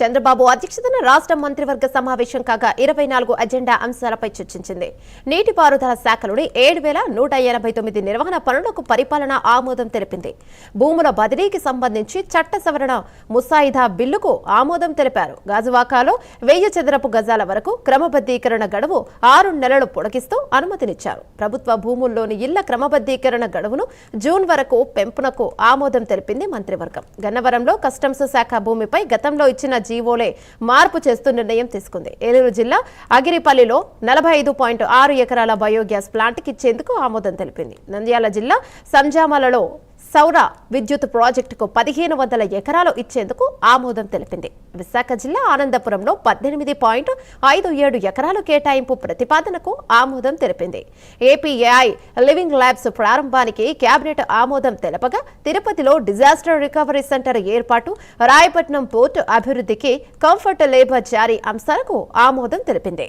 చంద్రబాబు అధ్యక్షతన రాష్ట్ర మంత్రివర్గ సమావేశం కాగా 24 అజెండా అంశాలపై చర్చించింది. నీటిపారుదల శాఖలోని 7,189 నిర్వహణ పనులకు పరిపాలన ఆమోదం తెలిపింది. భూముల బదిలీకి సంబంధించి చట్ట సవరణ ముసాయిదా బిల్లుకు ఆమోదం తెలిపారు. గాజువాకాలో 1000 చదరపు గజాల వరకు క్రమబద్దీకరణ గడువు 6 నెలలు పొడిగిస్తూ అనుమతినిచ్చారు. ప్రభుత్వ భూముల్లోని ఇళ్ల క్రమబద్దీకరణ గడువును జూన్ వరకు పెంపునకు ఆమోదం తెలిపింది మంత్రివర్గం. గన్నవరంలో కస్టమ్స్ శాఖ భూమిపై గతంలో ఇచ్చిన జీవోలే మార్పు చేస్తూ నిర్ణయం తీసుకుంది. ఏలూరు జిల్లా అగిరిపల్లిలో 45.6 ఎకరాల బయోగ్యాస్ ప్లాంట్కి ఇచ్చేందుకు ఆమోదం తెలిపింది. నంద్యాల జిల్లా సంజామలలో సౌర విద్యుత్ ప్రాజెక్టుకు 1500 ఎకరాలు ఇచ్చేందుకు ఆమోదం తెలిపింది. విశాఖ జిల్లా ఆనందపురంలో 18.57 ఎకరాలు కేటాయింపు ప్రతిపాదనకు ఆమోదం తెలిపింది. ఏపీఏఐ లివింగ్ ల్యాబ్స్ ప్రారంభానికి కేబినెట్ ఆమోదం తెలపగా తిరుపతిలో డిజాస్టర్ రికవరీ సెంటర్ ఏర్పాటు, రాయపట్నం పోర్టు అభివృద్ధికి కంఫర్ట్ లేబర్ జారీ అంశాలకు ఆమోదం తెలిపింది.